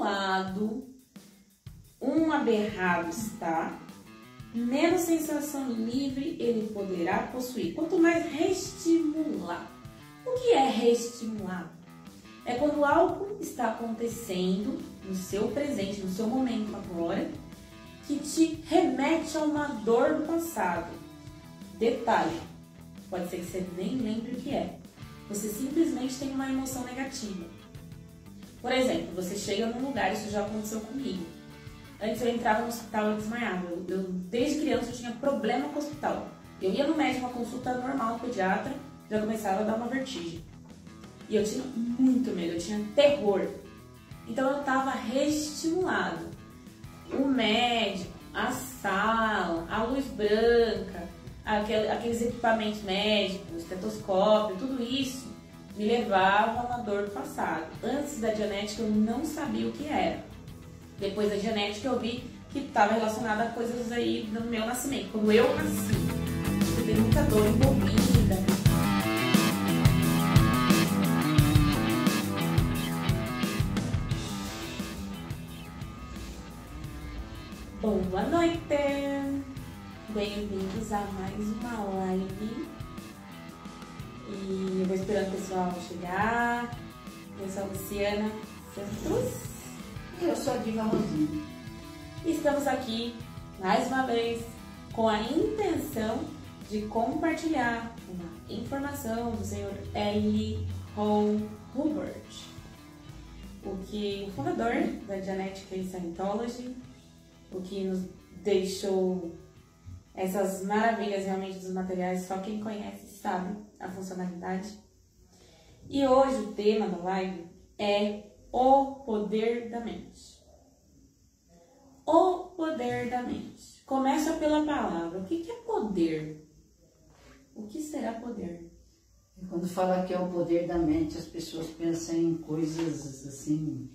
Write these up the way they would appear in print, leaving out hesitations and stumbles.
estimulado um aberrado está, menos sensação livre ele poderá possuir. Quanto mais reestimular. O que é reestimulado? É quando algo está acontecendo no seu presente, no seu momento agora, que te remete a uma dor do passado. Detalhe, pode ser que você nem lembre o que é. Você simplesmente tem uma emoção negativa. Por exemplo, você chega num lugar, isso já aconteceu comigo. Antes eu entrava no hospital e desmaiava. Desde criança eu tinha problema com o hospital. Eu ia no médico, uma consulta normal, pediatra, já começava a dar uma vertigem. E eu tinha muito medo, eu tinha terror. Então eu estava reestimulado. O médico, a sala, a luz branca, aqueles equipamentos médicos, estetoscópio, tudo isso me levava a uma dor do passado. Antes da dianética eu não sabia o que era. Depois da dianética eu vi que estava relacionada a coisas aí do meu nascimento. Quando eu nasci, eu tive muita dor envolvida. Boa noite! Bem-vindos a mais uma live. E eu vou esperando o pessoal chegar. Eu sou a Luciana Santos. E eu sou a Diva Rosinha. Estamos aqui, mais uma vez, com a intenção de compartilhar uma informação do Sr. L. Ron Hubbard, o fundador da Genetic Scientology, o que nos deixou essas maravilhas realmente dos materiais, só quem conhece sabe a funcionalidade. E hoje o tema da live é o poder da mente. O poder da mente. Começa pela palavra. O que é poder? O que será poder? Quando fala que é o poder da mente, as pessoas pensam em coisas assim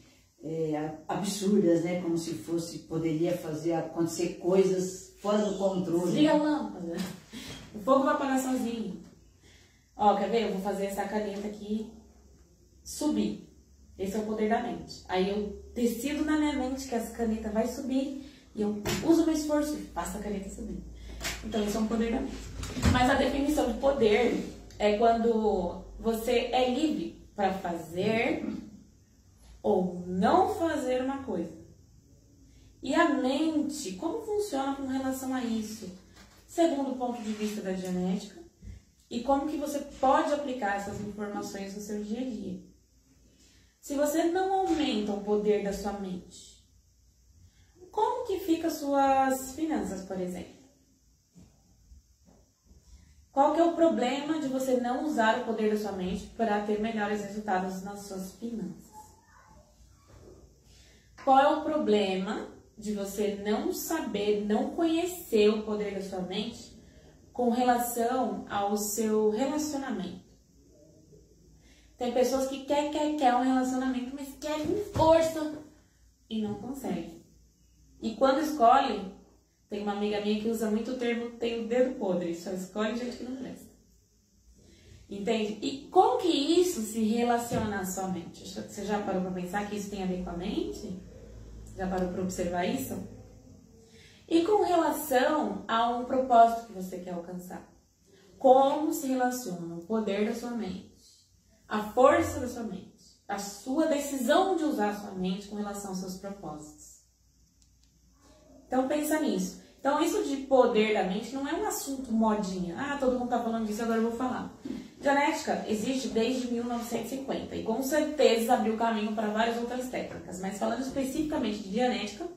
absurdas, né? Como se poderia fazer acontecer coisas fora do controle. Liga a lâmpada. O fogo vai apagar sozinho. Ó, quer ver? Eu vou fazer essa caneta aqui subir. Esse é o poder da mente. Aí eu decido na minha mente que essa caneta vai subir e eu uso meu esforço e faço a caneta subir. Então isso é um poder da mente. Mas a definição de poder é quando você é livre para fazer ou não fazer uma coisa. E a mente, como funciona com relação a isso? Segundo o ponto de vista da genética, e como que você pode aplicar essas informações no seu dia a dia. Se você não aumenta o poder da sua mente, como que fica suas finanças, por exemplo? Qual que é o problema de você não usar o poder da sua mente para ter melhores resultados nas suas finanças? Qual é o problema de você não saber, não conhecer o poder da sua mente com relação ao seu relacionamento? Tem pessoas que quer um relacionamento, mas querem com força e não conseguem. E quando escolhe, tem uma amiga minha que usa muito o termo tem o dedo podre, só escolhe gente que não presta. Entende? E como que isso se relaciona à sua mente? Você já parou para pensar que isso tem a ver com a mente? Já parou para observar isso? E com relação a um propósito que você quer alcançar? Como se relaciona o poder da sua mente, a força da sua mente, a sua decisão de usar a sua mente com relação aos seus propósitos? Então pensa nisso. Então isso de poder da mente não é um assunto modinha. Ah, todo mundo está falando disso, agora eu vou falar. Genética existe desde 1950 e com certeza abriu caminho para várias outras técnicas. Mas falando especificamente de genética,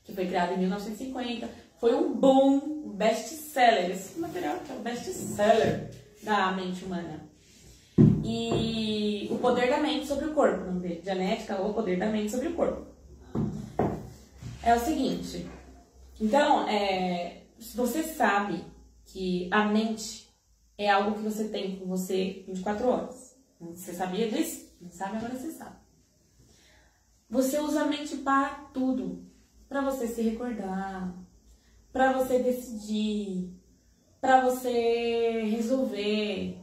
que foi criada em 1950, foi um boom, um best-seller. Esse material que é o best-seller da mente humana. E o poder da mente sobre o corpo, não é? Genética, o poder da mente sobre o corpo. É o seguinte, então, você sabe que a mente é algo que você tem com você 24 horas. Você sabia disso? Não sabe, agora você sabe. Você usa a mente para tudo. Para você se recordar, para você decidir, para você resolver.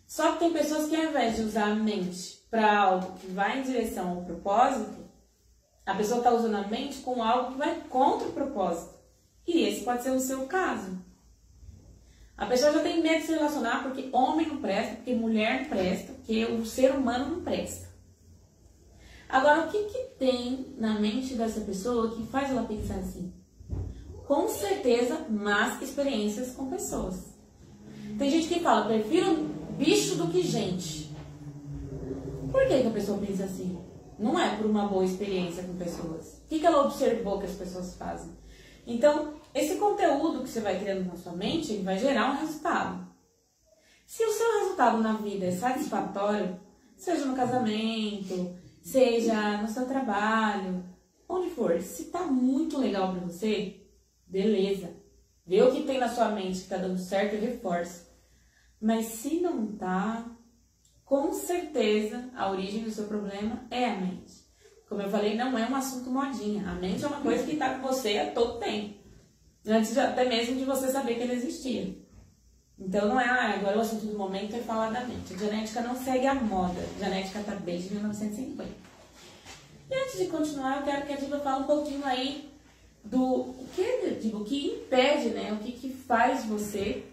Só que tem pessoas que ao invés de usar a mente para algo que vai em direção ao propósito, a pessoa está usando a mente com algo que vai contra o propósito. E esse pode ser o seu caso. A pessoa já tem medo de se relacionar porque homem não presta, porque mulher não presta, porque o ser humano não presta. Agora, o que tem na mente dessa pessoa que faz ela pensar assim? Com certeza, más experiências com pessoas. Tem gente que fala, prefiro bicho do que gente. Por que a pessoa pensa assim? Não é por uma boa experiência com pessoas. O que ela observou que as pessoas fazem? Então, esse conteúdo que você vai criando na sua mente, ele vai gerar um resultado. Se o seu resultado na vida é satisfatório, seja no casamento, seja no seu trabalho, onde for, se tá muito legal para você, beleza. Vê o que tem na sua mente que tá dando certo e reforça. Mas se não tá, com certeza a origem do seu problema é a mente. Como eu falei, não é um assunto modinha. A mente é uma coisa que tá com você a todo tempo. Antes até mesmo de você saber que ele existia. Então não é, agora o assunto do momento é falar da mente. A genética não segue a moda. A genética está desde 1950. E antes de continuar, eu quero que a Diva fale um pouquinho aí do que impede, né? O que faz você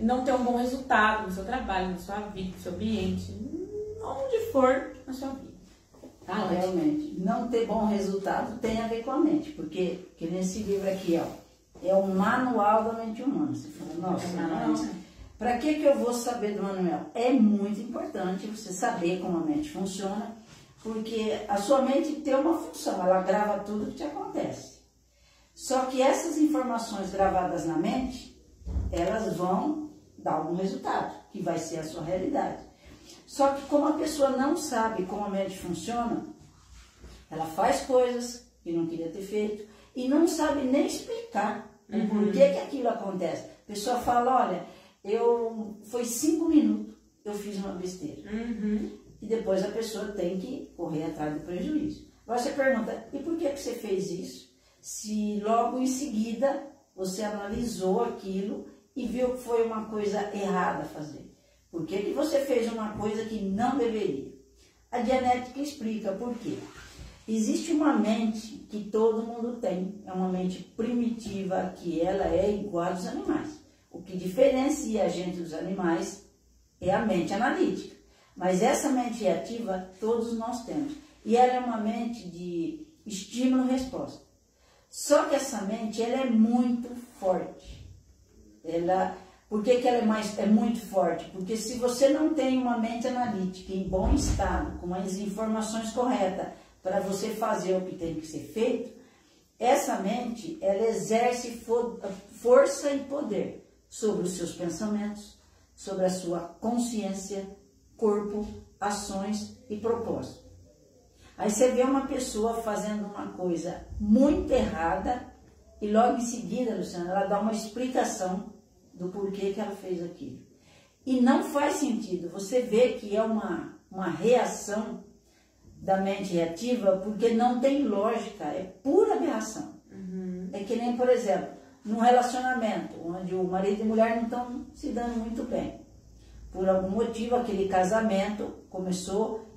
não ter um bom resultado no seu trabalho, na sua vida, no seu ambiente, onde for na sua vida. Ah, realmente, não ter bom resultado tem a ver com a mente, porque que nesse livro aqui, ó, é o manual da mente humana. Você fala, nossa, para que eu vou saber do manual? É muito importante você saber como a mente funciona, porque a sua mente tem uma função, ela grava tudo que te acontece. Só que essas informações gravadas na mente, elas vão dar algum resultado, que vai ser a sua realidade. Só que como a pessoa não sabe como a mente funciona, ela faz coisas que não queria ter feito e não sabe nem explicar o porquê que aquilo acontece. A pessoa fala, olha, foi 5 minutos, eu fiz uma besteira. E depois a pessoa tem que correr atrás do prejuízo. Agora você pergunta, e por que você fez isso? Se logo em seguida você analisou aquilo e viu que foi uma coisa errada a fazer. Por que você fez uma coisa que não deveria? A genética explica por quê. Existe uma mente que todo mundo tem, é uma mente primitiva, que ela é igual aos animais. O que diferencia a gente dos animais é a mente analítica. Mas essa mente reativa todos nós temos. E ela é uma mente de estímulo-resposta. Só que essa mente ela é muito forte. Por que ela é muito forte? Porque se você não tem uma mente analítica em bom estado, com as informações corretas para você fazer o que tem que ser feito, essa mente ela exerce força e poder sobre os seus pensamentos, sobre a sua consciência, corpo, ações e propósito. Aí você vê uma pessoa fazendo uma coisa muito errada e logo em seguida, Luciana, ela dá uma explicação do porquê que ela fez aquilo. E não faz sentido. Você vê que é uma reação da mente reativa porque não tem lógica, é pura aberração. É que nem, por exemplo, num relacionamento onde o marido e a mulher não estão se dando muito bem. Por algum motivo, aquele casamento começou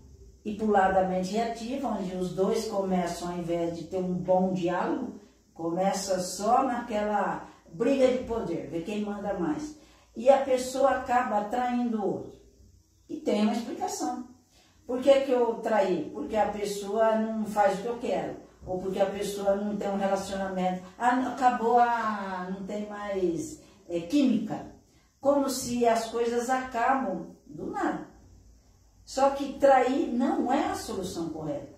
a ir para o lado da mente reativa, onde os dois começam, ao invés de ter um bom diálogo, começa só naquela briga de poder, ver quem manda mais. E a pessoa acaba traindo o outro. E tem uma explicação. Por que eu traí? Porque a pessoa não faz o que eu quero. Ou porque a pessoa não tem um relacionamento. Acabou, não tem mais química. Como se as coisas acabam do nada. Só que trair não é a solução correta.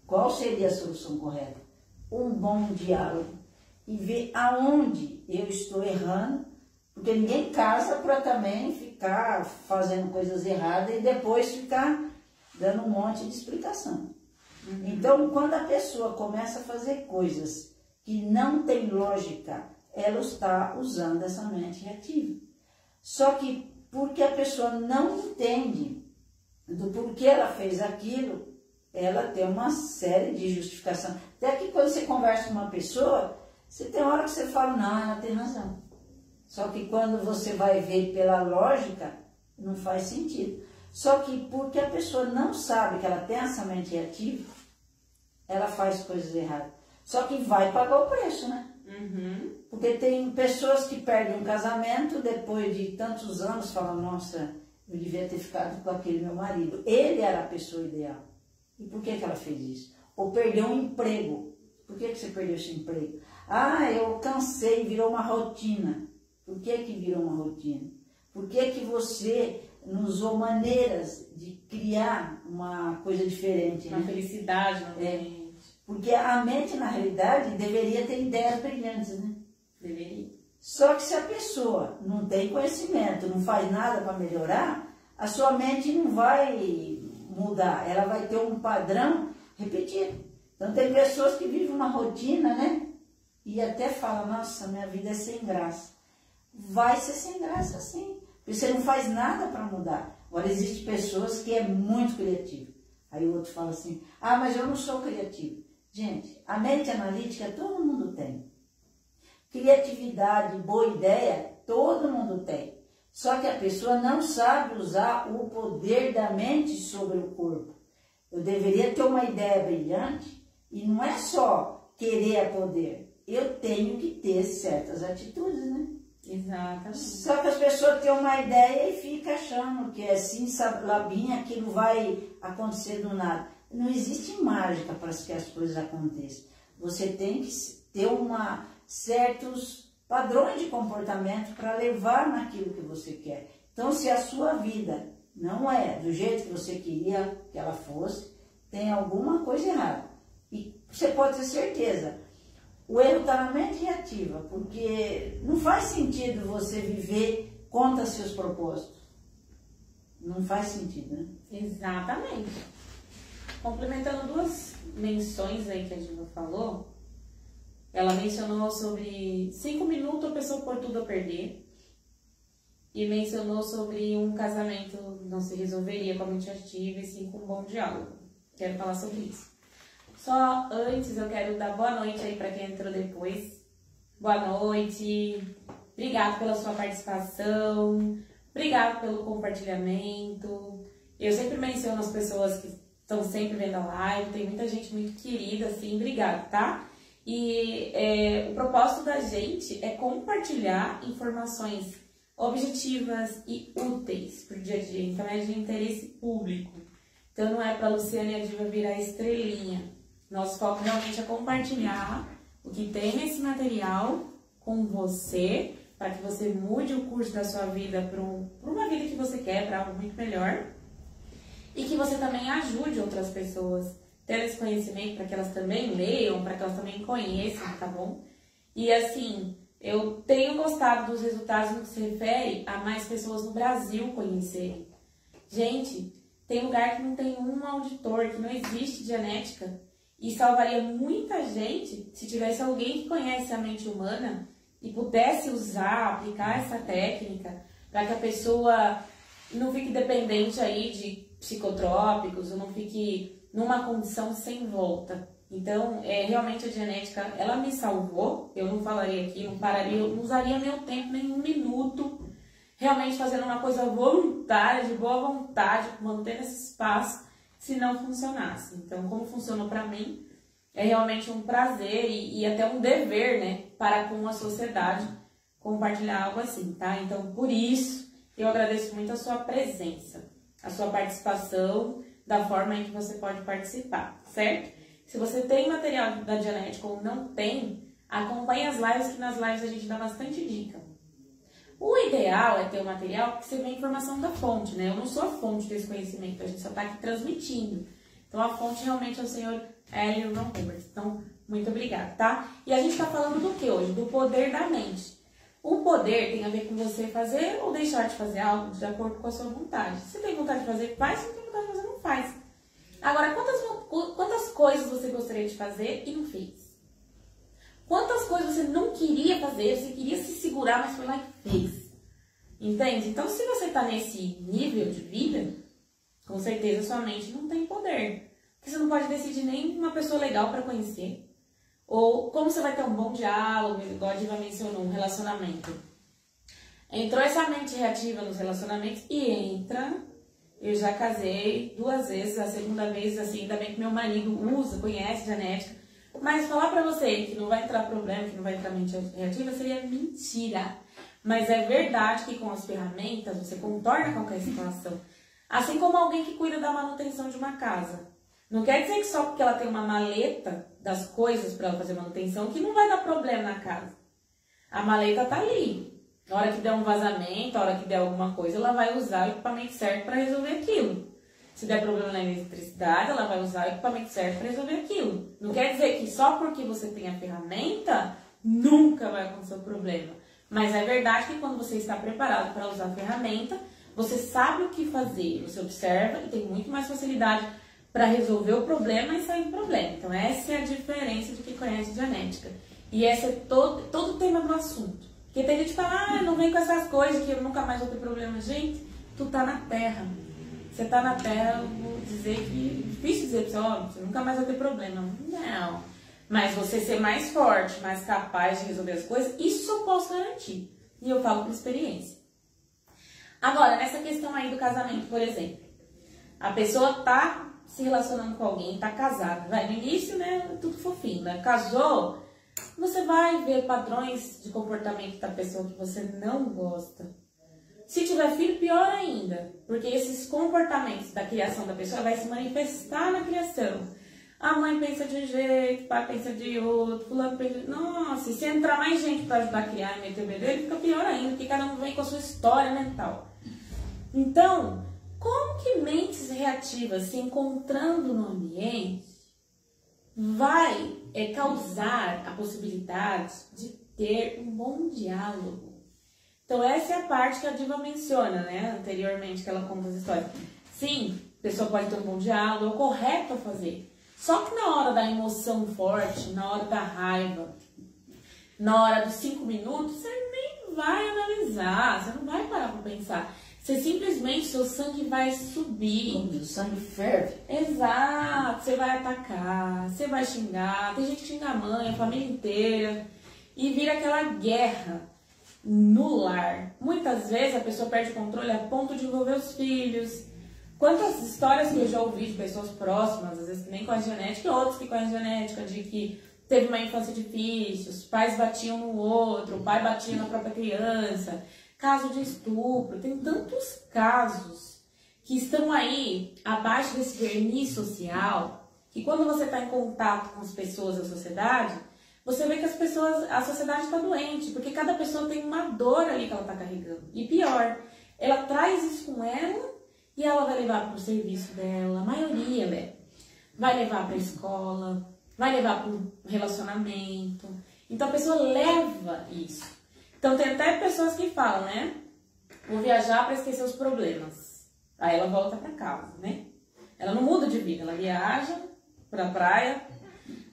Qual seria a solução correta? Um bom diálogo. E ver aonde eu estou errando, porque ninguém casa para também ficar fazendo coisas erradas e depois ficar dando um monte de explicação. Então, quando a pessoa começa a fazer coisas que não tem lógica, ela está usando essa mente reativa. Só que porque a pessoa não entende do porquê ela fez aquilo, ela tem uma série de justificação. Até que quando você conversa com uma pessoa, você tem hora que você fala, não, ela tem razão. Só que quando você vai ver pela lógica, não faz sentido. Só que porque a pessoa não sabe que ela tem essa mente reativa, ela faz coisas erradas. Só que vai pagar o preço, né? Uhum. Porque tem pessoas que perdem um casamento, depois de tantos anos, falam, nossa, eu devia ter ficado com aquele meu marido. Ele era a pessoa ideal. E por que ela fez isso? Ou perdeu um emprego. Por que você perdeu esse emprego? Ah, eu cansei, virou uma rotina. Por que virou uma rotina? Por que você não usou maneiras de criar uma coisa diferente? Uma felicidade, uma Porque a mente, na realidade, deveria ter ideias brilhantes, né? Deveria. Só que se a pessoa não tem conhecimento, não faz nada para melhorar, a sua mente não vai mudar. Ela vai ter um padrão repetido. Então tem pessoas que vivem uma rotina, né? E até falam, nossa, minha vida é sem graça. Vai ser sem graça, sim. Porque você não faz nada para mudar. Agora, existem pessoas que é muito criativo. Aí o outro fala assim, ah, mas eu não sou criativo. Gente, a mente analítica todo mundo tem. Criatividade, boa ideia, todo mundo tem. Só que a pessoa não sabe usar o poder da mente sobre o corpo. Eu deveria ter uma ideia brilhante e não é só querer poder. Eu tenho que ter certas atitudes, né? Exatamente. Só que as pessoas têm uma ideia e ficam achando que é assim, labinha, aquilo vai acontecer do nada. Não existe mágica para que as coisas aconteçam. Você tem que ter certos padrões de comportamento para levar naquilo que você quer. Então, se a sua vida não é do jeito que você queria que ela fosse, tem alguma coisa errada. E você pode ter certeza, o erro está na mente reativa, porque não faz sentido você viver contra seus propósitos. Não faz sentido, né? Exatamente. Complementando duas menções aí que a Diva falou, ela mencionou sobre 5 minutos a pessoa pôr tudo a perder e mencionou sobre um casamento não se resolveria com a mente ativa e sim com um bom diálogo. Quero falar sobre isso. Só antes eu quero dar boa noite aí para quem entrou depois. Boa noite, obrigado pela sua participação, obrigado pelo compartilhamento. Eu sempre menciono as pessoas que estão sempre vendo a live, tem muita gente muito querida, assim, obrigado, tá? E o propósito da gente é compartilhar informações objetivas e úteis para o dia a dia, então é de interesse público. Então não é para a Luciana e a Diva virar estrelinha. Nosso foco realmente é compartilhar o que tem nesse material com você, para que você mude o curso da sua vida para uma vida que você quer, para algo muito melhor. E que você também ajude outras pessoas ter esse conhecimento para que elas também leiam, para que elas também conheçam, tá bom? E assim, eu tenho gostado dos resultados no que se refere a mais pessoas no Brasil conhecerem. Gente, tem lugar que não tem um auditor, que não existe genética. E salvaria muita gente se tivesse alguém que conhece a mente humana e pudesse usar, aplicar essa técnica para que a pessoa não fique dependente aí de psicotrópicos ou não fique numa condição sem volta. Então, realmente a genética, ela me salvou. Eu não falaria aqui, não pararia, eu não usaria meu tempo nem um minuto realmente fazendo uma coisa voluntária, de boa vontade, mantendo esse espaço, se não funcionasse. Então, como funcionou para mim, é realmente um prazer e até um dever, né, para com a sociedade compartilhar algo assim, tá? Então, por isso, eu agradeço muito a sua presença, a sua participação, da forma em que você pode participar, certo? Se você tem material da genética ou não tem, acompanhe as lives, que nas lives a gente dá bastante dica. O ideal é ter o material que você vê a informação da fonte, né? Eu não sou a fonte desse conhecimento, a gente só está aqui transmitindo. Então, a fonte realmente é o senhor Hélio Ron Hubbard. Então, muito obrigada, tá? E a gente está falando do que hoje? Do poder da mente. O poder tem a ver com você fazer ou deixar de fazer algo de acordo com a sua vontade. Se tem vontade de fazer, faz. Se não tem vontade de fazer, não faz. Agora, quantas coisas você gostaria de fazer e não fez? Quantas coisas você não queria fazer, você queria se segurar, mas foi lá e fez? Entende? Então, se você está nesse nível de vida, com certeza sua mente não tem poder. Porque você não pode decidir nem uma pessoa legal para conhecer. Ou como você vai ter um bom diálogo, igual a Diva mencionou, um relacionamento. Entrou essa mente reativa nos relacionamentos e entra eu já casei 2 vezes, a segunda vez, assim, ainda bem que meu marido usa, conhece genética. Mas falar pra você que não vai entrar problema, que não vai entrar mente reativa, seria mentira. Mas é verdade que com as ferramentas você contorna qualquer situação. Assim como alguém que cuida da manutenção de uma casa. Não quer dizer que só porque ela tem uma maleta das coisas para ela fazer manutenção que não vai dar problema na casa. A maleta tá ali. Na hora que der um vazamento, na hora que der alguma coisa, ela vai usar o equipamento certo para resolver aquilo. Se der problema na eletricidade, ela vai usar o equipamento certo para resolver aquilo. Não quer dizer que só porque você tem a ferramenta, nunca vai acontecer o problema. Mas é verdade que quando você está preparado para usar a ferramenta, você sabe o que fazer, você observa e tem muito mais facilidade para resolver o problema e sair do problema. Então essa é a diferença de quem conhece genética. E esse é todo o tema do assunto. Porque tem gente que fala, não vem com essas coisas que eu nunca mais vou ter problema. Gente, tu tá na Terra. Você tá na Terra, eu vou dizer que... Difícil dizer pra você, ó, você nunca mais vai ter problema. Não. Mas você ser mais forte, mais capaz de resolver as coisas, isso eu posso garantir. E eu falo por experiência. Agora, nessa questão aí do casamento, por exemplo. A pessoa tá se relacionando com alguém, tá casada. Vai, no início, né, tudo fofinho, né? Casou, você vai ver padrões de comportamento da pessoa que você não gosta. Se tiver filho, pior ainda. Porque esses comportamentos da criação da pessoa vai se manifestar na criação. A mãe pensa de um jeito, o pai pensa de outro, fulano pensa de... Nossa, e se entrar mais gente para ajudar a criar e meter o bedelho, fica pior ainda, porque cada um vem com a sua história mental. Então, como que mentes reativas se encontrando no ambiente vai causar a possibilidade de ter um bom diálogo? Então, essa é a parte que a diva menciona, né, anteriormente, que ela conta as histórias. Sim, a pessoa pode ter um bom diálogo, é o correto a fazer. Só que na hora da emoção forte, na hora da raiva, na hora dos 5 minutos, você nem vai analisar, você não vai parar para pensar. Você simplesmente, seu sangue vai subir. Como o sangue ferve. Exato, você vai atacar, você vai xingar, tem gente que xinga a mãe, a família inteira, e vira aquela guerra no lar. Muitas vezes a pessoa perde o controle a ponto de envolver os filhos. Quantas histórias que eu já ouvi de pessoas próximas, às vezes que nem conhecem genética, e outros que conhecem genética, de que teve uma infância difícil, os pais batiam no outro, o pai batia na própria criança, caso de estupro. Tem tantos casos que estão aí abaixo desse verniz social, que quando você está em contato com as pessoas da sociedade, você vê que a sociedade está doente, porque cada pessoa tem uma dor ali que ela está carregando. E pior, ela traz isso com ela e ela vai levar para o serviço dela, a maioria, né? Vai levar para a escola, vai levar para o relacionamento. Então a pessoa leva isso. Então tem até pessoas que falam, né? Vou viajar para esquecer os problemas. Aí ela volta para casa, né? Ela não muda de vida, ela viaja para a praia,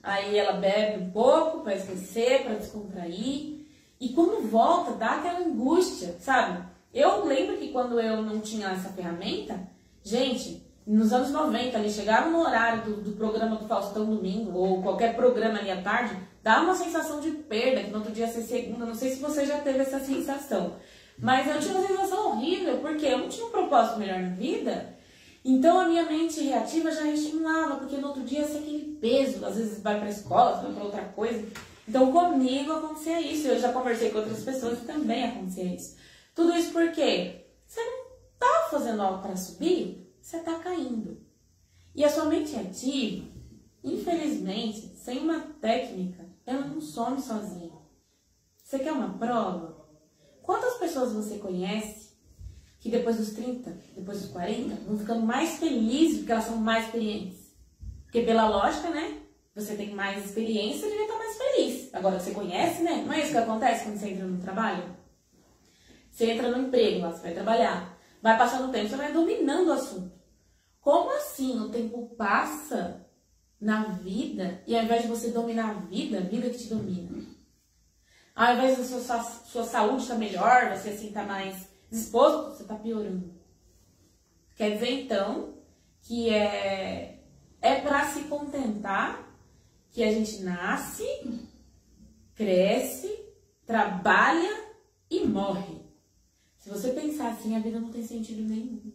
aí ela bebe um pouco para esquecer, para descontrair. E quando volta, dá aquela angústia, sabe? Eu lembro que quando eu não tinha essa ferramenta, gente, nos anos 90, ali, chegava no horário do programa do Faustão Domingo, ou qualquer programa ali à tarde, dá uma sensação de perda, que no outro dia ia ser segunda. Não sei se você já teve essa sensação. Mas eu tinha uma sensação horrível, porque eu não tinha um propósito melhor na vida. Então a minha mente reativa já estimulava, porque no outro dia ia ser aquele peso. Às vezes vai para a escola, vai para outra coisa. Então comigo acontecia isso. Eu já conversei com outras pessoas e também acontecia isso. Tudo isso porque você não está fazendo algo para subir, você está caindo. E a sua mente reativa, infelizmente, sem uma técnica, ela não some sozinha. Você quer uma prova? Quantas pessoas você conhece que depois dos 30, depois dos 40, vão ficando mais felizes porque elas são mais experientes? Porque pela lógica, né? Você tem mais experiência, você devia estar mais feliz. Agora você conhece, né? Não é isso que acontece quando você entra no trabalho? Você entra no emprego lá, você vai trabalhar. Vai passando o tempo, você vai dominando o assunto. Como assim o tempo passa na vida e ao invés de você dominar a vida que te domina? Ao invés da sua saúde estar melhor, você assim está mais disposto, você está piorando. Quer dizer, então, que é para se contentar que a gente nasce, cresce, trabalha e morre. Se você pensar assim, a vida não tem sentido nenhum.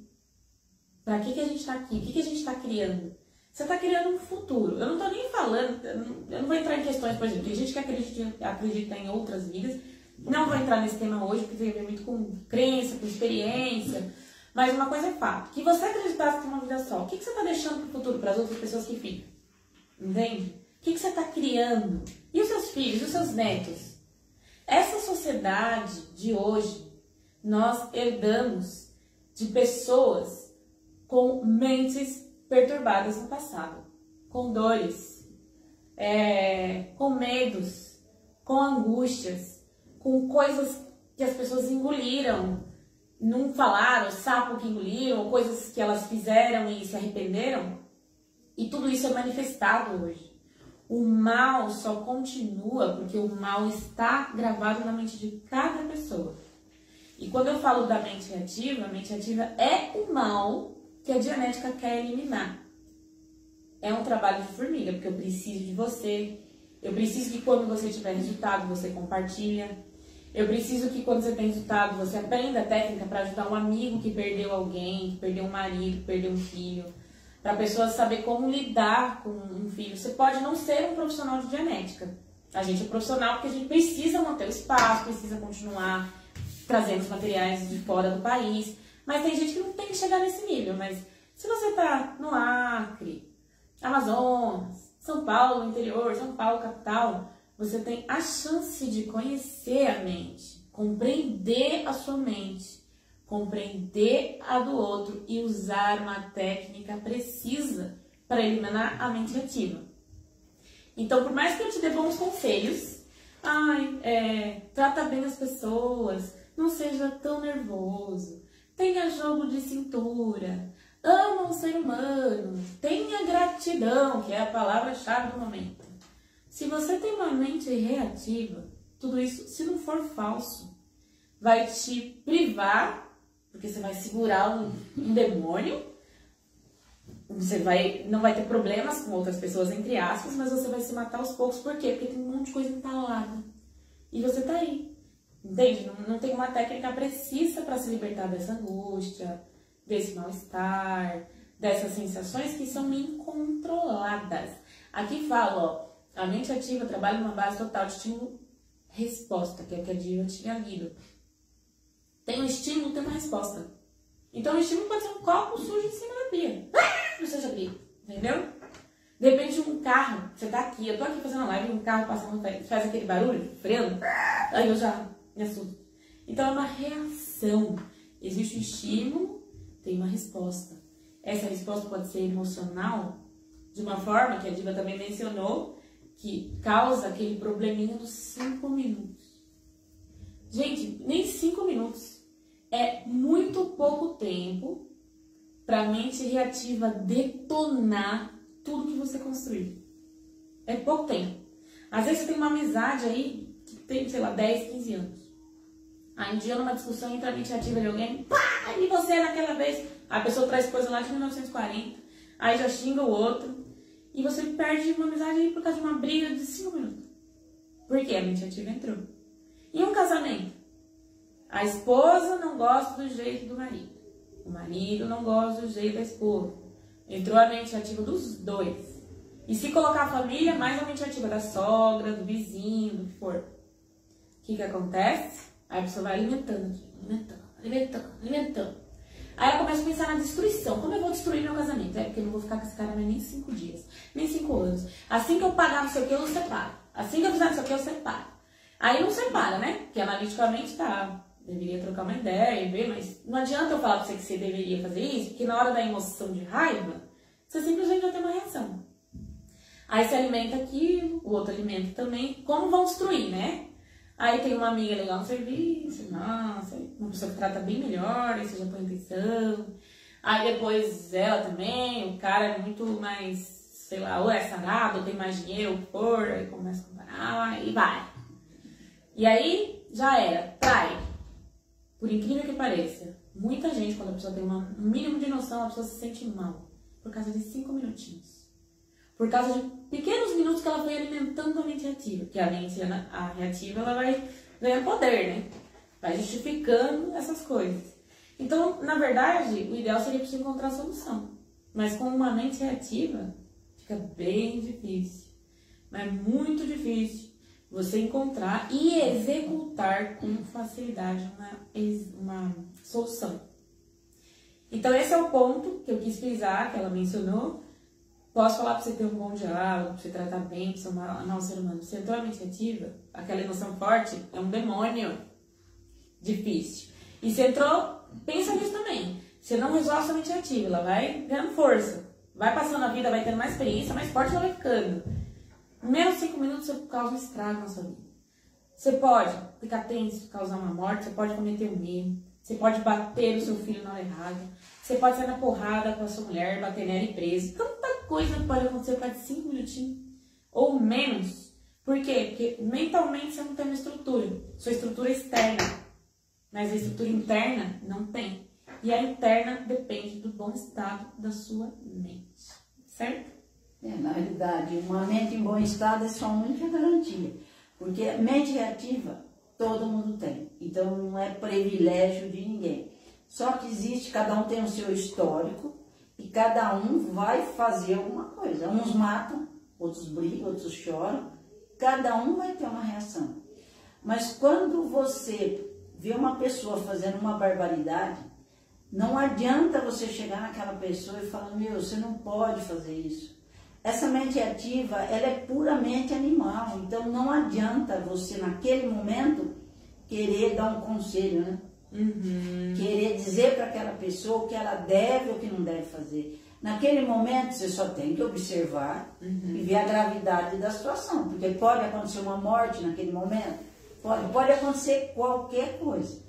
Para que a gente está aqui? O que a gente está criando? Você está criando um futuro. Eu não estou nem falando, eu não vou entrar em questões, por exemplo, tem gente que acredita em outras vidas. Não vou entrar nesse tema hoje, porque tem a ver muito com crença, com experiência. Mas uma coisa é fato, que você acreditasse em uma vida só, o que você está deixando para o futuro, para as outras pessoas que ficam? Entende? O que você está criando? E os seus filhos, os seus netos? Essa sociedade de hoje, nós herdamos de pessoas com mentes perturbadas no passado, com dores, com medos, com angústias, com coisas que as pessoas engoliram, não falaram, sapo que engoliram, coisas que elas fizeram e se arrependeram. E tudo isso é manifestado hoje. O mal só continua porque o mal está gravado na mente de cada pessoa. E quando eu falo da mente reativa, a mente reativa é o mal que a Dianética quer eliminar. É um trabalho de formiga, porque eu preciso de você. Eu preciso que quando você tiver resultado, você compartilha. Eu preciso que quando você tem resultado, você aprenda a técnica para ajudar um amigo que perdeu alguém, que perdeu um marido, que perdeu um filho. Para a pessoa saber como lidar com um filho. Você pode não ser um profissional de Dianética. A gente é profissional porque a gente precisa manter o espaço, precisa continuar trazendo os materiais de fora do país. Mas tem gente que não tem que chegar nesse nível. Mas se você está no Acre, Amazonas, São Paulo, interior, São Paulo, capital, você tem a chance de conhecer a mente, compreender a sua mente, compreender a do outro e usar uma técnica precisa para eliminar a mente reativa. Então, por mais que eu te dê bons conselhos, trata bem as pessoas, não seja tão nervoso, tenha jogo de cintura, ama o ser humano, tenha gratidão, que é a palavra-chave do momento. Se você tem uma mente reativa, tudo isso, se não for falso, vai te privar, porque você vai segurar um demônio, você não vai ter problemas com outras pessoas, entre aspas, mas você vai se matar aos poucos. Por quê? Porque tem um monte de coisa entalada. E você tá aí. Entende? Não tem uma técnica precisa para se libertar dessa angústia, desse mal-estar, dessas sensações que são incontroladas. Aqui fala, ó, a mente ativa trabalha numa base total de estímulo-resposta, que é o que a Diva tinha lido. Tem um estímulo, tem uma resposta. Então o estímulo pode ser um copo sujo em cima da pia. Não seja pia, entendeu? De repente um carro, você tá aqui, eu tô aqui fazendo uma live, um carro passando, faz aquele barulho, freando, aí eu já me assusto. Então é uma reação. Existe um estímulo, tem uma resposta. Essa resposta pode ser emocional, de uma forma que a Diva também mencionou, que causa aquele probleminha dos 5 minutos. Gente, nem 5 minutos. É muito pouco tempo para a mente reativa detonar tudo que você construiu. É pouco tempo. Às vezes você tem uma amizade aí que tem, sei lá, 10, 15 anos. Aí um dia numa discussão entre a mente reativa de alguém, pá, e você naquela vez, a pessoa traz coisa lá de 1940, aí já xinga o outro, e você perde uma amizade aí por causa de uma briga de 5 minutos. Por quê? A mente reativa entrou. E um casamento? A esposa não gosta do jeito do marido. O marido não gosta do jeito da esposa. Entrou a mente ativa dos dois. E se colocar a família, mais a mente ativa da sogra, do vizinho, do que for. O que acontece? Aí a pessoa vai alimentando, alimentando. Aí ela começa a pensar na destruição. Como eu vou destruir meu casamento? É porque eu não vou ficar com esse cara mais nem 5 dias, nem 5 anos. Assim que eu pagar não sei o que, eu separo. Assim que eu fizer não sei o que, eu separo. Aí não separa, né? Porque analiticamente deveria trocar uma ideia e ver, mas não adianta eu falar pra você que você deveria fazer isso, porque na hora da emoção de raiva, você simplesmente vai ter uma reação. Aí você alimenta aquilo, o outro alimenta também. Como vão destruir, né? Aí tem uma amiga legal no serviço, nossa, uma pessoa que trata bem melhor, aí você já põe atenção. Aí depois ela também, o cara é muito mais, sei lá, ou é sarado, ou tem mais dinheiro, ou for, aí começa a comparar, e vai. E aí, já era, trai. Por incrível que pareça, muita gente, quando a pessoa tem um mínimo de noção, a pessoa se sente mal. Por causa de 5 minutinhos. Por causa de pequenos minutos que ela foi alimentando a mente reativa. Porque a mente reativa, ela vai ganhar poder, né? Vai justificando essas coisas. Então, na verdade, o ideal seria você encontrar a solução. Mas com uma mente reativa, fica bem difícil. Mas é muito difícil você encontrar e executar com facilidade uma solução. Então, esse é o ponto que eu quis frisar, que ela mencionou. Posso falar para você ter um bom diálogo, para você tratar bem, para você amar o ser humano. Você entrou na mente ativa, aquela emoção forte é um demônio difícil. E você entrou, pensa nisso também. Você não resolve sua mente ativa, ela vai ganhando força. Vai passando a vida, vai tendo mais experiência, mais forte ela vai ficando. Em menos de 5 minutos você causa um estrago na sua vida. Você pode ficar tenso, causar uma morte, você pode cometer um erro, você pode bater o seu filho na hora errada, você pode sair na porrada com a sua mulher, bater nela e preso. Tanta coisa pode acontecer por causa de 5 minutinhos ou menos. Por quê? Porque mentalmente você não tem uma estrutura, sua estrutura é externa, mas a estrutura interna não tem. E a interna depende do bom estado da sua mente, certo? Na realidade, uma mente em bom estado é sua única garantia, porque a mente reativa todo mundo tem, então não é privilégio de ninguém. Só que existe, cada um tem o seu histórico e cada um vai fazer alguma coisa. Uns matam, outros brigam, outros choram, cada um vai ter uma reação. Mas quando você vê uma pessoa fazendo uma barbaridade, não adianta você chegar naquela pessoa e falar, meu, você não pode fazer isso. Essa mente ativa, ela é puramente animal, então não adianta você, naquele momento, querer dar um conselho, né? Querer dizer para aquela pessoa o que ela deve ou o que não deve fazer. Naquele momento, você só tem que observar e ver a gravidade da situação, porque pode acontecer uma morte naquele momento, pode acontecer qualquer coisa.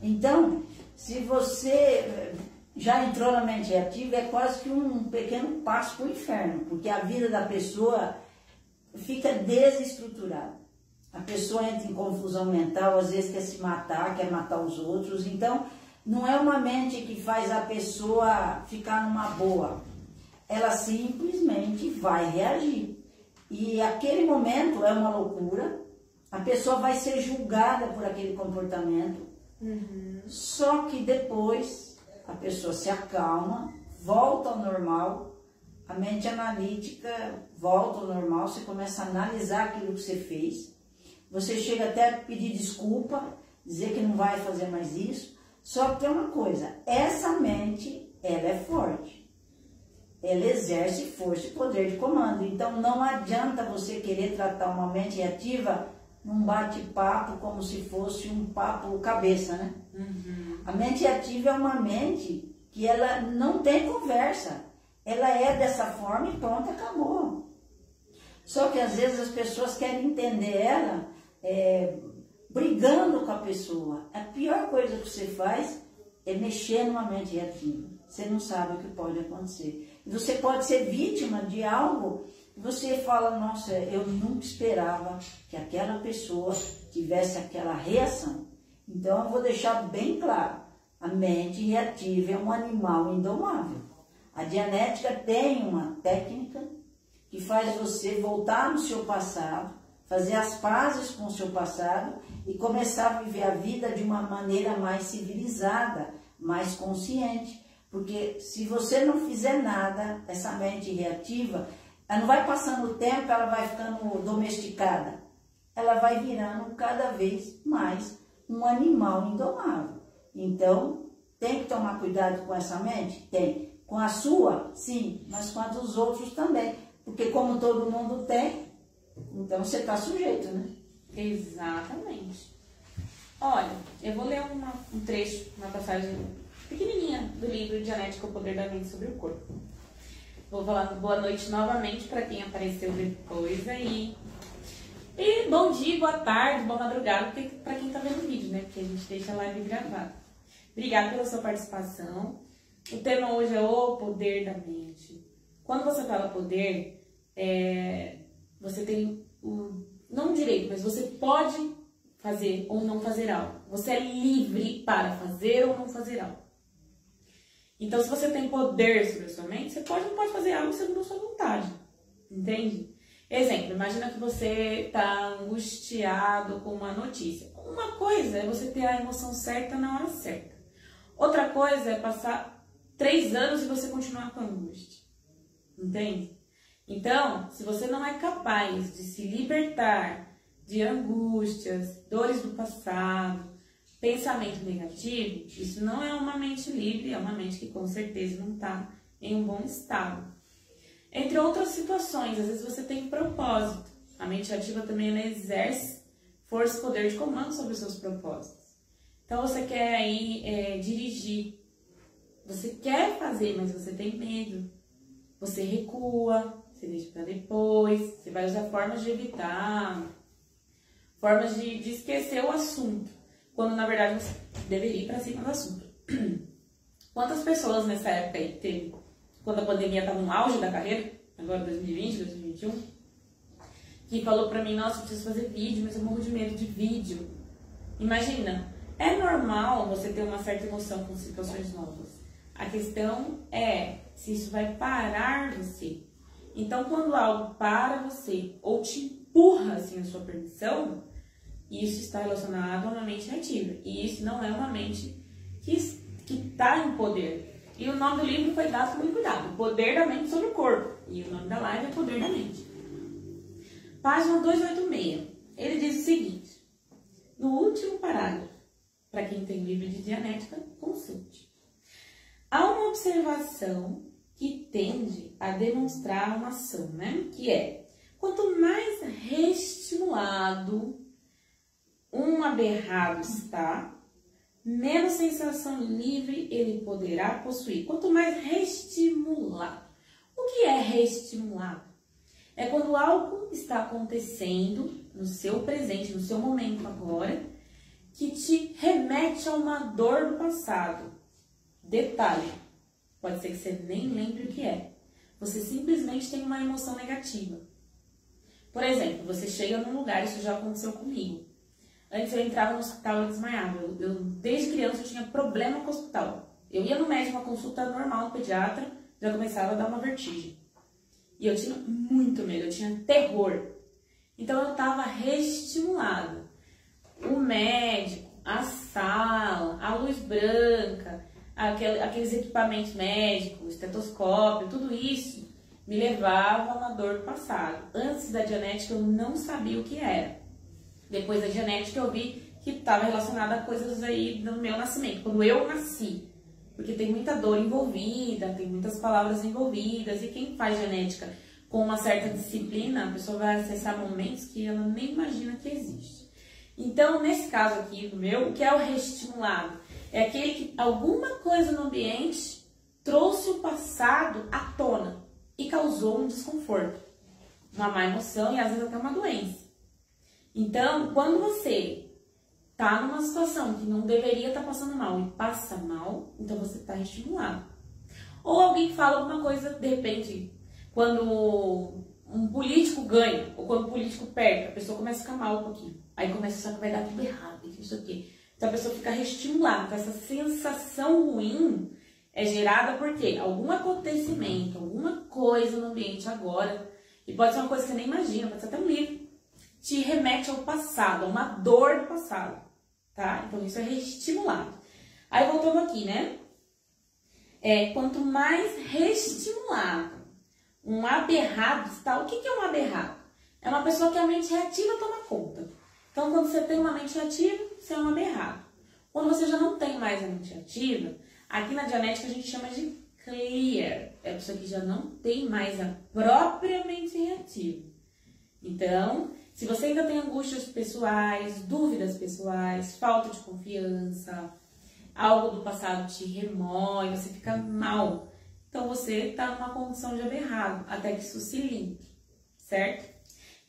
Então, se você já entrou na mente reativa, é quase que um pequeno passo para o inferno, porque a vida da pessoa fica desestruturada. A pessoa entra em confusão mental, às vezes quer se matar, quer matar os outros. Então, não é uma mente que faz a pessoa ficar numa boa. Ela simplesmente vai reagir. E aquele momento é uma loucura, a pessoa vai ser julgada por aquele comportamento. Só que depois a pessoa se acalma, volta ao normal, a mente analítica volta ao normal, você começa a analisar aquilo que você fez, você chega até a pedir desculpa, dizer que não vai fazer mais isso. Só que tem uma coisa, essa mente, ela é forte, ela exerce força e poder de comando, então não adianta você querer tratar uma mente ativa num bate-papo como se fosse um papo cabeça, né? A mente ativa é uma mente que ela não tem conversa. Ela é dessa forma e pronto, acabou. Só que às vezes as pessoas querem entender ela brigando com a pessoa. A pior coisa que você faz é mexer numa mente reativa. Você não sabe o que pode acontecer. E você pode ser vítima de algo e você fala, nossa, eu nunca esperava que aquela pessoa tivesse aquela reação. Então eu vou deixar bem claro, a mente reativa é um animal indomável. A Dianética tem uma técnica que faz você voltar no seu passado, fazer as pazes com o seu passado e começar a viver a vida de uma maneira mais civilizada, mais consciente. Porque se você não fizer nada, essa mente reativa, ela não vai passando o tempo, ela vai ficando domesticada. Ela vai virando cada vez mais um animal indomável. Então, tem que tomar cuidado com essa mente? Tem. Com a sua? Sim, mas com a dos outros também. Porque como todo mundo tem, então você está sujeito, né? Exatamente. Olha, eu vou ler um trecho, uma passagem pequenininha do livro Dianética, o Poder da Mente sobre o Corpo. Vou falar boa noite novamente para quem apareceu depois aí. E bom dia, boa tarde, boa madrugada para quem está vendo o vídeo, né? Porque a gente deixa a live gravada. Obrigada pela sua participação. O tema hoje é o poder da mente. Quando você fala poder, você tem não o direito, mas você pode fazer ou não fazer algo. Você é livre para fazer ou não fazer algo. Então, se você tem poder sobre a sua mente, você pode ou não pode fazer algo segundo a sua vontade. Entende? Exemplo, imagina que você está angustiado com uma notícia. Uma coisa é você ter a emoção certa na hora certa. Outra coisa é passar 3 anos e você continuar com angústia. Entende? Então, se você não é capaz de se libertar de angústias, dores do passado, pensamento negativo, isso não é uma mente livre, é uma mente que com certeza não está em um bom estado. Entre outras situações, às vezes você tem propósito. A mente ativa também ela exerce força e poder de comando sobre os seus propósitos. Então você quer aí dirigir, você quer fazer, mas você tem medo. Você recua, você deixa para depois, você vai usar formas de evitar, formas de esquecer o assunto, quando na verdade você deveria ir para cima do assunto. Quantas pessoas nessa época aí teve, quando a pandemia estava no auge da carreira, agora 2020, 2021, que falou para mim, nossa, eu preciso fazer vídeo, mas eu morro de medo de vídeo. Imagina, é normal você ter uma certa emoção com situações novas. A questão é se isso vai parar você. Então, quando algo para você ou te empurra sem a sua permissão, isso está relacionado a uma mente ativa. E isso não é uma mente que está em poder. E o nome do livro foi dado com muito cuidado. O poder da mente sobre o corpo. E o nome da live é Poder da Mente. Página 286. Ele diz o seguinte. No último parágrafo, para quem tem livro de Dianética, consulte. Há uma observação que tende a demonstrar uma ação, né? Que é, quanto mais reestimulado um aberrado está, menos sensação livre ele poderá possuir. Quanto mais reestimulado. O que é reestimulado? É quando algo está acontecendo no seu presente, no seu momento agora, que te remete a uma dor do passado. Detalhe, pode ser que você nem lembre o que é. Você simplesmente tem uma emoção negativa. Por exemplo, você chega num lugar, isso já aconteceu comigo. Antes eu entrava no hospital e desmaiava. Desde criança eu tinha problema com o hospital. Eu ia no médico, uma consulta normal, no pediatra, já começava a dar uma vertigem. E eu tinha muito medo, eu tinha terror. Então eu estava reestimulada. O médico, a sala, a luz branca, aqueles equipamentos médicos, estetoscópio, tudo isso me levava a uma dor do passado. Antes da Dianética eu não sabia o que era. Depois da Dianética eu vi que estava relacionada a coisas aí do meu nascimento, quando eu nasci. Porque tem muita dor envolvida, tem muitas palavras envolvidas, e quem faz Dianética com uma certa disciplina, a pessoa vai acessar momentos que ela nem imagina que existe. Então, nesse caso aqui do meu, o que é o reestimulado? É aquele que alguma coisa no ambiente trouxe o passado à tona e causou um desconforto, uma má emoção e às vezes até uma doença. Então, quando você está numa situação que não deveria estar passando mal e passa mal, então você está estimulado. Ou alguém fala alguma coisa, de repente, quando um político ganha ou quando um político perde, a pessoa começa a ficar mal um pouquinho. Aí começa a achar que vai dar tudo errado, isso aqui. Então a pessoa fica reestimulada. Então, essa sensação ruim é gerada por quê? Algum acontecimento, alguma coisa no ambiente agora, e pode ser uma coisa que você nem imagina, pode ser até um livro, te remete ao passado, a uma dor do passado, tá? Então isso é reestimulado. Aí voltando aqui, né? Quanto mais reestimulado um aberrado está, o que é um aberrado? É uma pessoa que a mente reativa toma conta. Então quando você tem uma mente ativa, você é um aberrado. Quando você já não tem mais a mente ativa, aqui na Dianética a gente chama de clear. É a pessoa que já não tem mais a própria mente reativa. Então, se você ainda tem angústias pessoais, dúvidas pessoais, falta de confiança, algo do passado te remói, você fica mal, então você está numa condição de aberrado, até que isso se limpe, certo?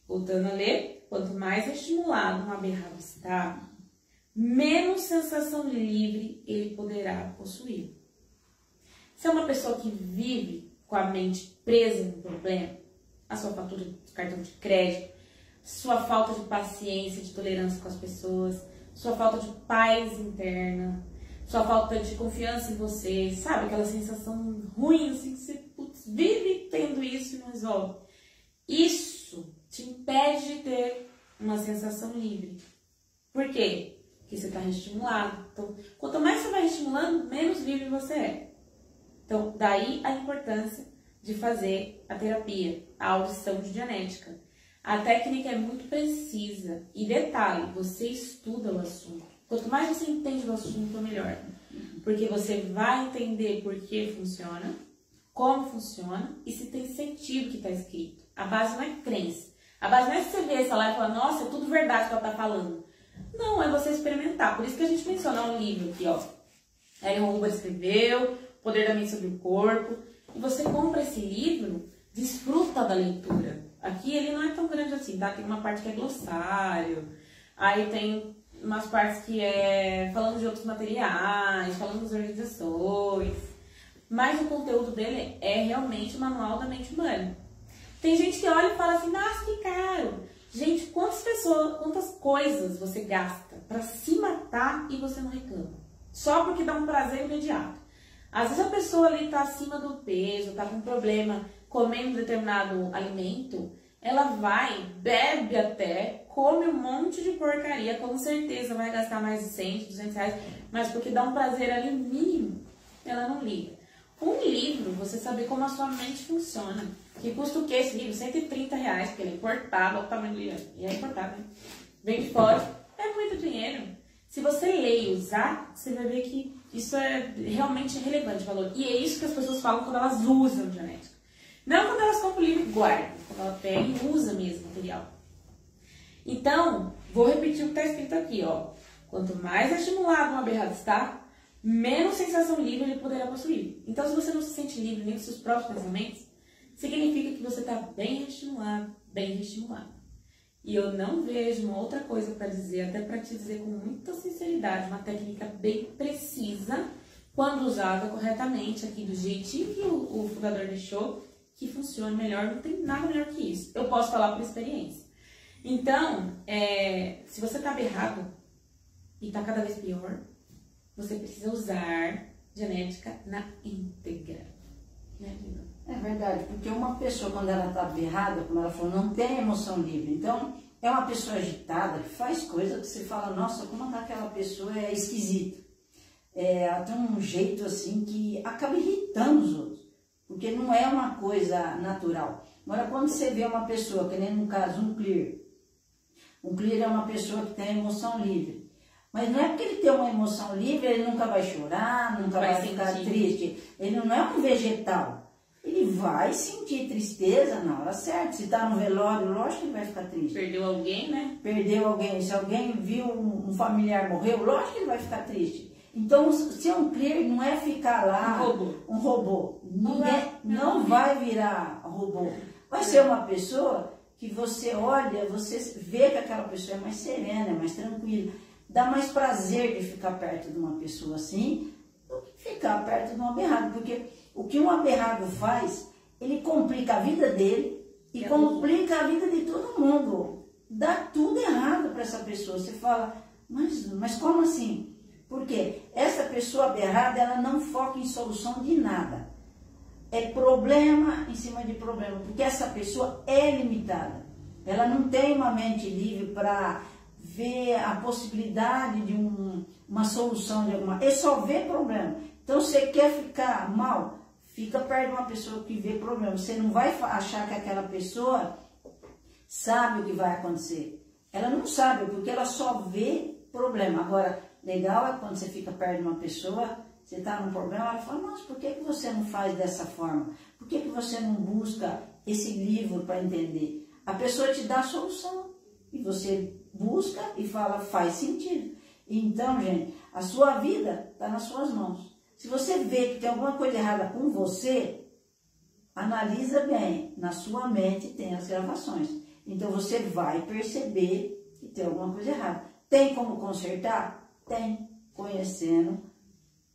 Voltando a ler, quanto mais estimulado um aberrado está, menos sensação livre ele poderá possuir. Se é uma pessoa que vive com a mente presa no problema, a sua fatura de cartão de crédito, sua falta de paciência, de tolerância com as pessoas, sua falta de paz interna, sua falta de confiança em você, sabe? Aquela sensação ruim, assim, que você vive tendo isso e não resolve. Isso te impede de ter uma sensação livre. Por quê? Porque porque você está reestimulado. Então, quanto mais você vai estimulando, menos livre você é. Então, daí a importância de fazer a terapia, a audição de genética. A técnica é muito precisa. E detalhe, você estuda o assunto. Quanto mais você entende o assunto, melhor. Porque você vai entender por que funciona, como funciona e se tem sentido o que está escrito. A base não é crença. A base não é você ver essa lá e falar, nossa, é tudo verdade que ela está falando. Não, é você experimentar. Por isso que a gente menciona um livro aqui, ó. Aaron Huber escreveu, Poder da Mente sobre o Corpo. E você compra esse livro, desfruta da leitura. Aqui ele não é tão grande assim, tá? Tem uma parte que é glossário, aí tem umas partes que é falando de outros materiais, falando das organizações. Mas o conteúdo dele é realmente o manual da mente humana. Tem gente que olha e fala assim, nossa, que caro. Gente, quantas coisas você gasta para se matar e você não reclama? Só porque dá um prazer imediato. Às vezes a pessoa ali tá acima do peso, tá com problema comendo determinado alimento, ela vai, bebe até, come um monte de porcaria, com certeza vai gastar mais de 100, 200 reais, mas porque dá um prazer ali mínimo, ela não liga. Um livro, você saber como a sua mente funciona. Que custa o que esse livro? 130 reais, porque ele é importado, olha o tamanho do livro. E é importado, né? Vem de fora. É muito dinheiro. Se você ler e usar, você vai ver que isso é realmente relevante o valor. E é isso que as pessoas falam quando elas usam genética. Não quando elas compram o livro e guardam. Quando ela pega e usa mesmo o material. Então, vou repetir o que está escrito aqui, ó. Quanto mais estimulado uma aberrada está, menos sensação livre ele poderá possuir. Então, se você não se sente livre nem dos seus próprios pensamentos, significa que você está bem reestimulado, bem reestimulado. E eu não vejo uma outra coisa para dizer, até para te dizer com muita sinceridade, uma técnica bem precisa, quando usada corretamente aqui do jeitinho que o fundador deixou, que funcione melhor, não tem nada melhor que isso. Eu posso falar por experiência. Então, se você está aberrado e está cada vez pior, você precisa usar genética na íntegra. Né, Lina? É verdade, porque uma pessoa, quando ela está aberrada, como ela falou, não tem emoção livre. Então, é uma pessoa agitada, que faz coisa que você fala, nossa, como aquela pessoa é esquisita. Ela tem um jeito assim que acaba irritando os outros, porque não é uma coisa natural. Agora, quando você vê uma pessoa, que nem no caso um clear é uma pessoa que tem emoção livre. Mas não é porque ele tem uma emoção livre, ele nunca vai chorar, nunca vai ficar triste. Ele não é um vegetal. Ele vai sentir tristeza na hora certa. Se está no velório, lógico que ele vai ficar triste. Perdeu alguém, né? Perdeu alguém. Se alguém viu um familiar morrer, lógico que ele vai ficar triste. Então, se é um clear, não é ficar lá um robô. Não vai virar robô. Vai ser uma pessoa que você olha, você vê que aquela pessoa é mais serena, é mais tranquila. Dá mais prazer de ficar perto de uma pessoa assim do que ficar perto de um aberrado. Porque o que um aberrado faz, ele complica a vida dele e complica a vida de todo mundo. Dá tudo errado para essa pessoa. Você fala, mas como assim? Porque essa pessoa aberrada, ela não foca em solução de nada. É problema em cima de problema. Porque essa pessoa é limitada. Ela não tem uma mente livre para ver a possibilidade de uma solução de alguma... Ele só vê problema. Então, você quer ficar mal, fica perto de uma pessoa que vê problema. Você não vai achar que aquela pessoa sabe o que vai acontecer. Ela não sabe, porque ela só vê problema. Agora, legal é quando você fica perto de uma pessoa, você está num problema, ela fala, mas por que você não faz dessa forma? Por que você não busca esse livro para entender? A pessoa te dá a solução e você busca e fala, faz sentido. Então, gente, a sua vida está nas suas mãos. Se você vê que tem alguma coisa errada com você, analisa bem. Na sua mente tem as gravações. Então, você vai perceber que tem alguma coisa errada. Tem como consertar? Tem, conhecendo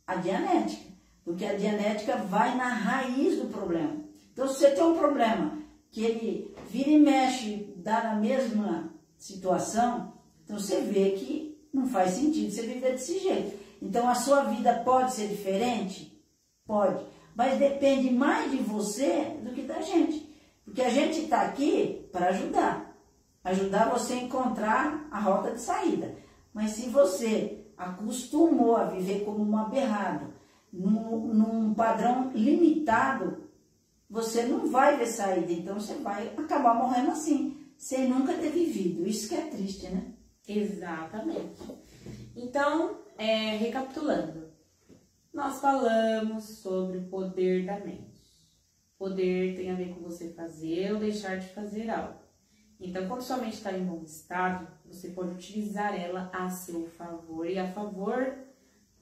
a dianética. Porque a dianética vai na raiz do problema. Então, se você tem um problema que ele vira e mexe, dá na mesma situação, então você vê que não faz sentido você viver desse jeito. Então, a sua vida pode ser diferente? Pode. Mas depende mais de você do que da gente. Porque a gente está aqui para ajudar. Ajudar você a encontrar a rota de saída. Mas se você acostumou a viver como um aberrado, num padrão limitado, você não vai ver saída. Então você vai acabar morrendo assim, sem nunca ter vivido. Isso que é triste, né? Exatamente. Então, recapitulando, nós falamos sobre o poder da mente. Poder tem a ver com você fazer ou deixar de fazer algo. Então, quando sua mente está em bom estado, você pode utilizar ela a seu favor e a favor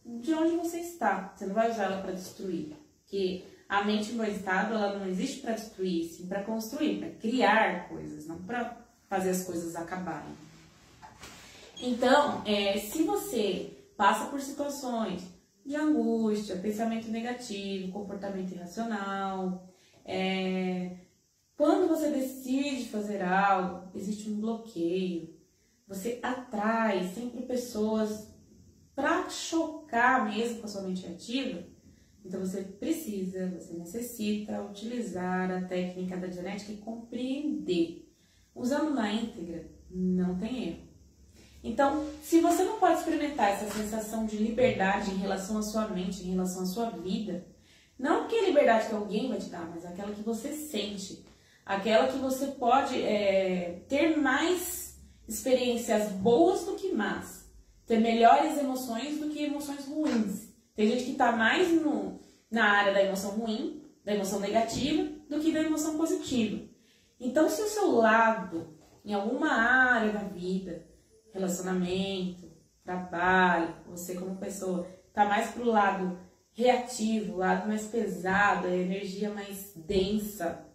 de onde você está. Você não vai usar ela para destruir, porque a mente em bom estado, ela não existe para destruir, sim para construir, para criar coisas, não para fazer as coisas acabarem. Então, se você passa por situações de angústia, pensamento negativo, comportamento irracional, quando você decide fazer algo, existe um bloqueio, você atrai sempre pessoas para chocar mesmo com a sua mente ativa. Então você necessita utilizar a técnica da Dianética e compreender. Usando na íntegra, não tem erro. Então, se você não pode experimentar essa sensação de liberdade em relação à sua mente, em relação à sua vida, não que a liberdade que alguém vai te dar, mas aquela que você sente, aquela que você pode ter mais experiências boas do que más, ter melhores emoções do que emoções ruins. Tem gente que está mais na área da emoção ruim, da emoção negativa, do que da emoção positiva. Então, se o seu lado, em alguma área da vida, relacionamento, trabalho, você como pessoa, está mais para o lado reativo, o lado mais pesado, a energia mais densa,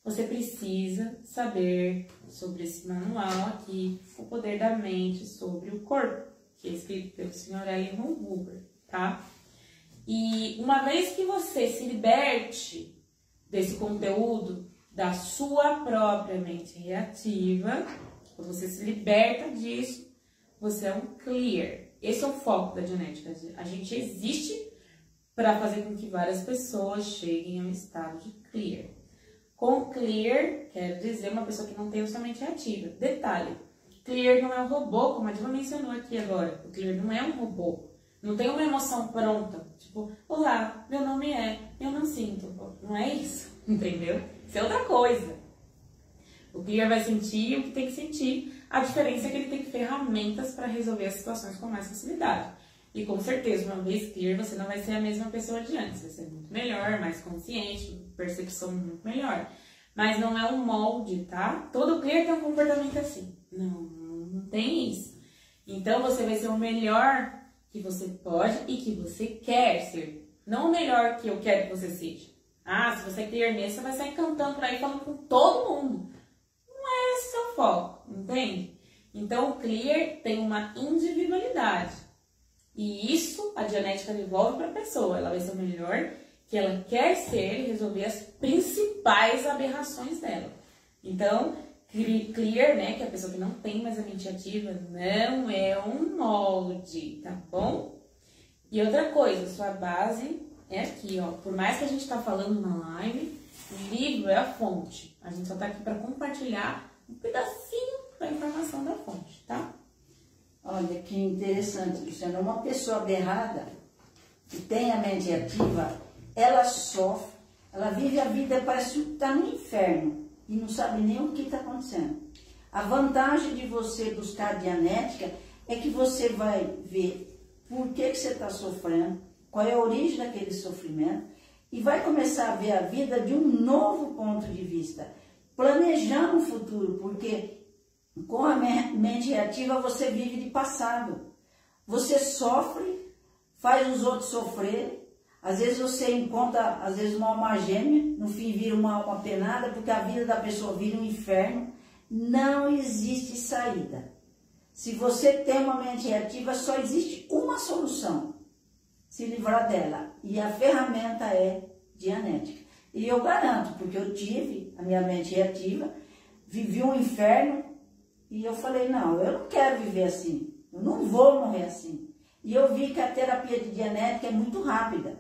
você precisa saber sobre esse manual aqui, O Poder da Mente sobre o Corpo, que é escrito pelo Sr. L. Ron Hubbard, tá? E uma vez que você se liberte desse conteúdo da sua própria mente reativa, quando você se liberta disso, você é um clear. Esse é o foco da Dianética. A gente existe para fazer com que várias pessoas cheguem a um estado de clear. Com clear, quer dizer uma pessoa que não tem a sua mente reativa. Detalhe, clear não é um robô, como a Dilma mencionou aqui agora. O clear não é um robô. Não tem uma emoção pronta. Tipo, olá, meu nome eu não sinto. Não é isso, entendeu? Isso é outra coisa. O clear vai sentir o que tem que sentir. A diferença é que ele tem ferramentas para resolver as situações com mais facilidade. E com certeza, uma vez clear, você não vai ser a mesma pessoa de antes. Vai ser muito melhor, mais consciente, percepção muito melhor. Mas não é um molde, tá? Todo clear tem um comportamento assim. Não tem isso. Então, você vai ser o melhor que você pode e que você quer ser. Não o melhor que eu quero que você seja. Ah, se você é clear mesmo, você vai sair cantando por aí, falando com todo mundo. Não é esse o seu foco, entende? Então, o clear tem uma individualidade. E isso a Dianética devolve para a pessoa. Ela vai ser o melhor que ela quer ser e resolver as principais aberrações dela. Então, clear, né, que é a pessoa que não tem mais a mente ativa, não é um molde, tá bom? E outra coisa, sua base é aqui, ó. Por mais que a gente tá falando na live, o livro é a fonte. A gente só tá aqui para compartilhar um pedacinho da informação da fonte, tá? Olha que interessante, Luciana. Uma pessoa aberrada, que tem a mente ativa, ela sofre, ela vive a vida, parece que está no inferno e não sabe nem o que está acontecendo. A vantagem de você buscar a Dianética é que você vai ver por que você está sofrendo, qual é a origem daquele sofrimento e vai começar a ver a vida de um novo ponto de vista, planejando o futuro, porque com a mente reativa você vive de passado. Você sofre, faz os outros sofrer. Às vezes você encontra, uma alma gêmea, no fim vira uma alma penada, porque a vida da pessoa vira um inferno. Não existe saída. Se você tem uma mente reativa, só existe uma solução: se livrar dela. E a ferramenta é Dianética. E eu garanto, porque eu tive a minha mente reativa, vivi um inferno, e eu falei, não, eu não quero viver assim, eu não vou morrer assim. E eu vi que a terapia de Dianética é muito rápida.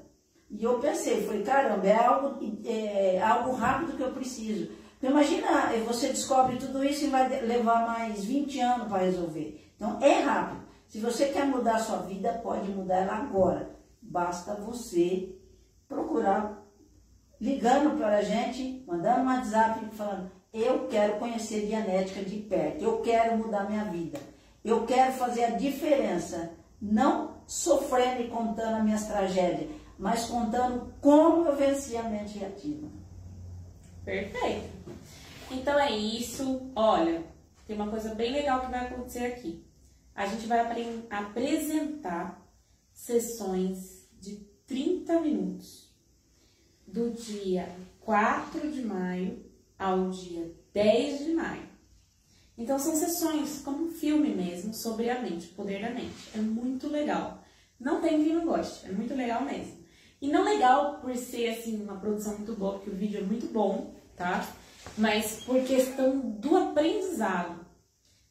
E eu pensei, falei, caramba, é algo rápido que eu preciso. Então, imagina, você descobre tudo isso e vai levar mais 20 anos para resolver. Então, é rápido. Se você quer mudar a sua vida, pode mudar ela agora. Basta você procurar, ligando para a gente, mandando um WhatsApp, falando, eu quero conhecer Dianética de perto, eu quero mudar minha vida, eu quero fazer a diferença, não sofrendo e contando as minhas tragédias, mas contando como eu venci a mente reativa. Perfeito. Então é isso. Olha, tem uma coisa bem legal que vai acontecer aqui. A gente vai apresentar sessões de 30 minutos do dia 4 de maio ao dia 10 de maio. Então são sessões como um filme mesmo sobre a mente, o poder da mente. É muito legal. Não tem quem não goste, é muito legal mesmo. E não legal por ser assim uma produção muito boa, porque o vídeo é muito bom, tá? Mas por questão do aprendizado.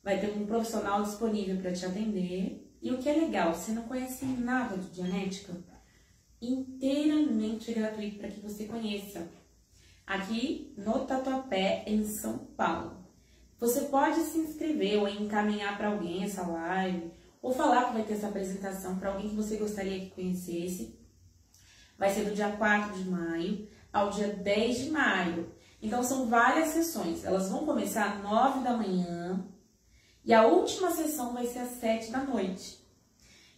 Vai ter um profissional disponível para te atender. E o que é legal, você não conhece nada de Dianética, inteiramente gratuito para que você conheça. Aqui no Tatuapé, em São Paulo. Você pode se inscrever ou encaminhar para alguém essa live, ou falar que vai ter essa apresentação para alguém que você gostaria que conhecesse. Vai ser do dia 4 de maio ao dia 10 de maio. Então são várias sessões. Elas vão começar às 9 da manhã e a última sessão vai ser às 7 da noite.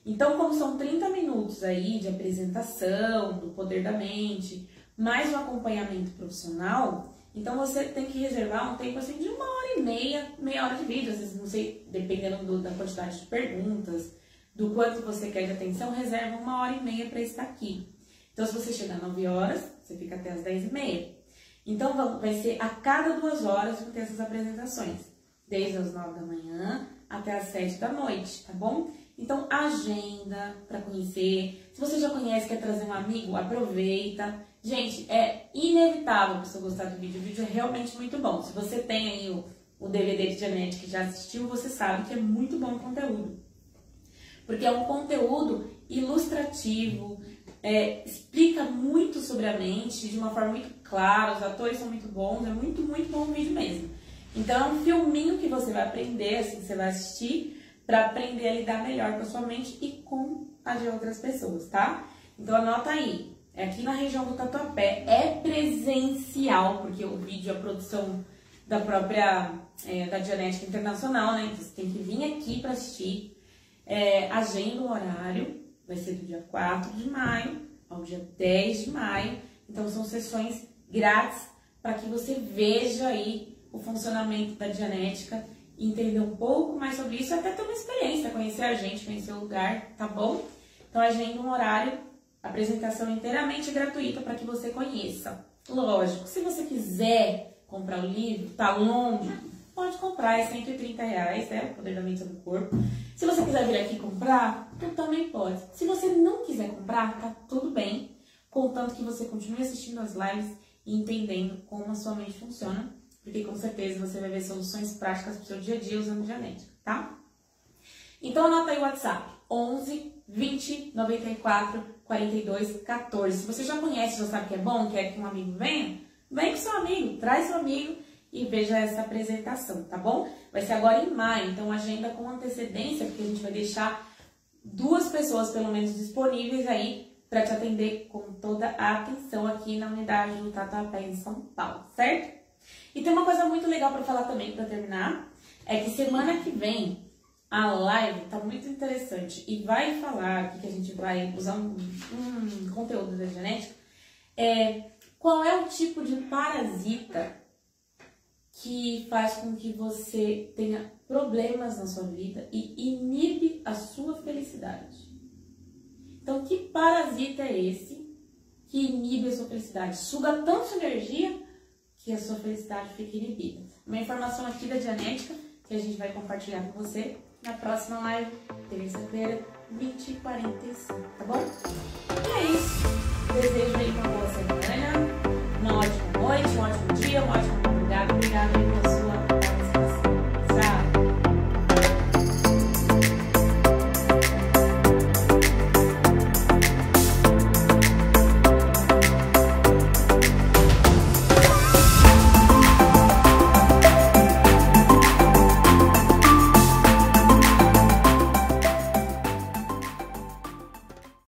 Então, como são 30 minutos aí de apresentação, do poder da mente, mais um acompanhamento profissional, então você tem que reservar um tempo assim de 1h30, meia hora de vídeo. Às vezes, não sei, dependendo da quantidade de perguntas, do quanto você quer de atenção, reserva 1h30 para estar aqui. Então, se você chegar às 9 horas, você fica até às 10h30. Então, vai ser a cada 2 horas vão ter essas apresentações, desde as 9 da manhã até as 7 da noite, tá bom? Então, agenda para conhecer. Se você já conhece, quer trazer um amigo, aproveita. Gente, é inevitável a pessoa gostar do vídeo. O vídeo é realmente muito bom. Se você tem aí o DVD de Dianética que já assistiu, você sabe que é muito bom o conteúdo. Porque é um conteúdo ilustrativo, explica muito sobre a mente de uma forma muito clara, os atores são muito bons, é muito, muito bom o vídeo mesmo. Então é um filminho que você vai aprender, assim, que você vai assistir, para aprender a lidar melhor com a sua mente e com a de outras pessoas, tá? Então anota aí, é aqui na região do Tatuapé, é presencial, porque o vídeo é a produção da própria, da Dianética Internacional, né? Então você tem que vir aqui para assistir, agenda um horário, vai ser do dia 4 de maio ao dia 10 de maio, então são sessões grátis para que você veja aí o funcionamento da Dianética, entender um pouco mais sobre isso, até ter uma experiência, conhecer a gente, conhecer o lugar, tá bom? Então agenda um horário, apresentação inteiramente gratuita para que você conheça. Lógico, se você quiser comprar o livro, tá longe, pode comprar, é R$130, o poder da mente sobre o corpo. Se você quiser vir aqui comprar, tu também pode. Se você não quiser comprar, tá tudo bem, contanto que você continue assistindo as lives e entendendo como a sua mente funciona, porque com certeza você vai ver soluções práticas para o seu dia a dia usando Dianética, tá? Então anota aí o WhatsApp, 11 20 94 42 14. Se você já conhece, já sabe que é bom, quer que um amigo venha, vem com seu amigo, traz seu amigo e veja essa apresentação, tá bom? Vai ser agora em maio, então agenda com antecedência, porque a gente vai deixar 2 pessoas pelo menos disponíveis aí para te atender com toda a atenção aqui na unidade do Tatuapé em São Paulo, certo? E tem uma coisa muito legal para falar também, para terminar, é que semana que vem a live tá muito interessante e vai falar aqui que a gente vai usar um conteúdo da Dianética, qual é o tipo de parasita que faz com que você tenha problemas na sua vida e inibe a sua felicidade. Então, que parasita é esse que inibe a sua felicidade? Suga tanto sua energia que a sua felicidade fica inibida. Uma informação aqui da Dianética que a gente vai compartilhar com você na próxima live, terça-feira, 20h45, tá bom? E é isso. Desejo aí